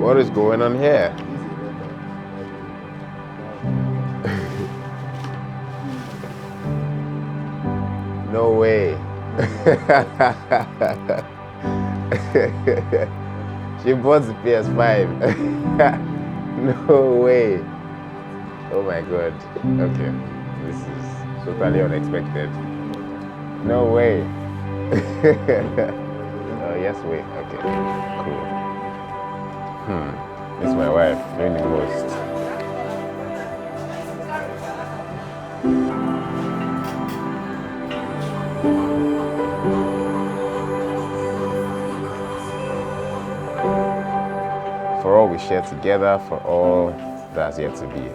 What is going on here? No way. She bought the PS5. No way. Oh my god. Okay. This is totally unexpected. No way. Oh, yes, way. Okay. Cool. This is my wife doing the most. For all we share together, for all that's yet to be.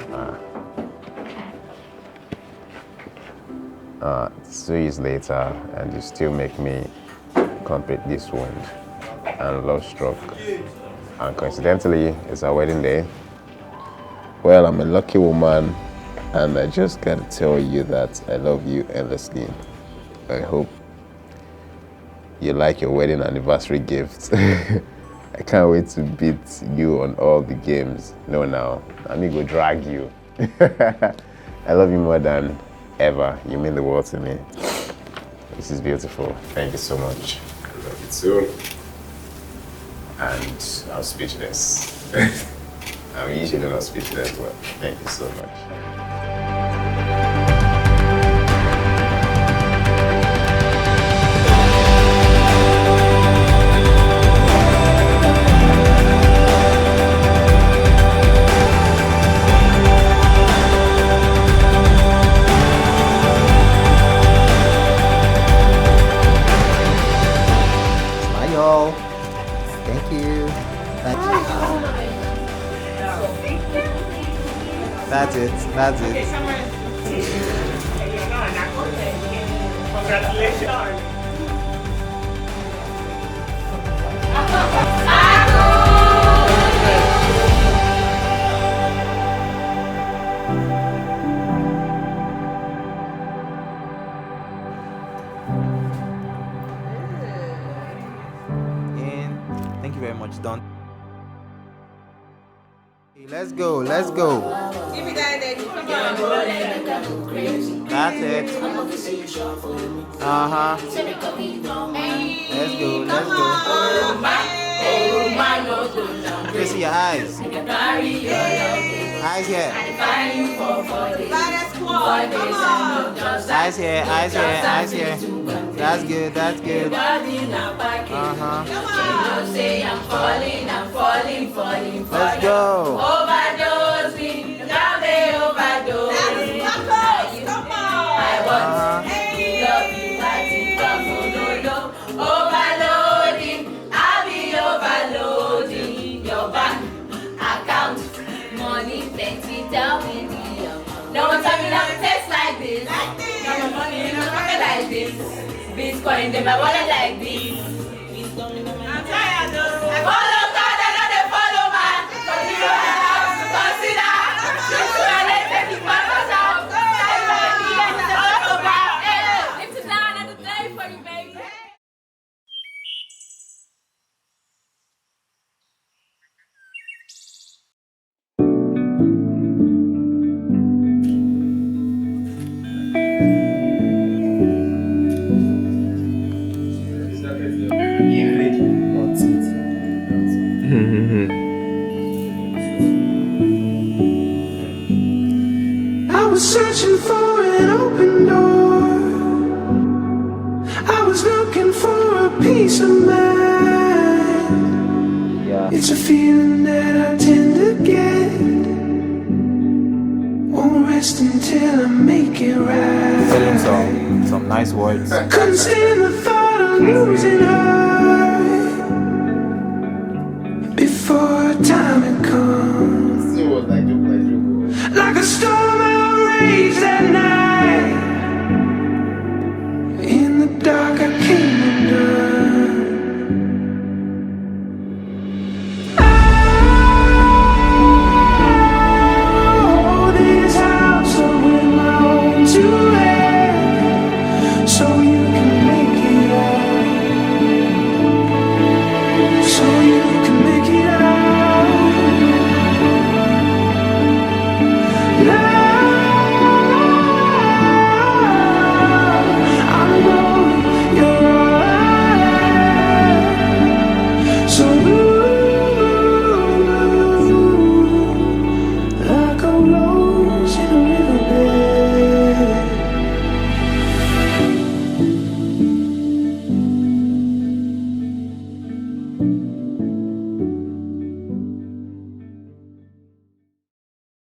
2 years later, and you still make me completely swooned and love struck. And coincidentally, it's our wedding day. Well, I'm a lucky woman, and I just gotta tell you that I love you endlessly. I hope you like your wedding anniversary gift. I can't wait to beat you on all the games. No, now, I'm gonna go drag you. I love you more than ever. You mean the world to me. This is beautiful. Thank you so much. I love you too. And I'm speechless. I'm usually not speechless, but thank you so much. That's it. That's it. Congratulations. And thank you very much, Don. Let's go, let's go. Give me that energy. Come on. That's it. Uh-huh. Let's go, let's go. Let's see your eyes. Eyes here. Eyes here, eyes here, eyes here. That's good, that's good. Uh-huh. Let's go. Overdosing, now they overdose. Come on. I want to love you, I think I'm no. Overloading, I'll be overloading your bank account. Money plenty, tell me no one tell me now it tastes like this. Got my money in a pocket like this. Bitcoin in my wallet like this. I'm tired though. I follow God, I know they follow man. But you have to consider. This one they take it back us out. It's a down at the day for you, baby. I was searching for an open door. I was looking for a peace of mind. Yeah. It's a feeling that I tend to get. Won't rest until I make it right. Tell him some nice words. Couldn't stand the thought of losing her before time had come. It was like Like a storm outraged at night. In the dark I came undone. Oh, this house I will my own to rent, so you can make it out. So you can make it out. La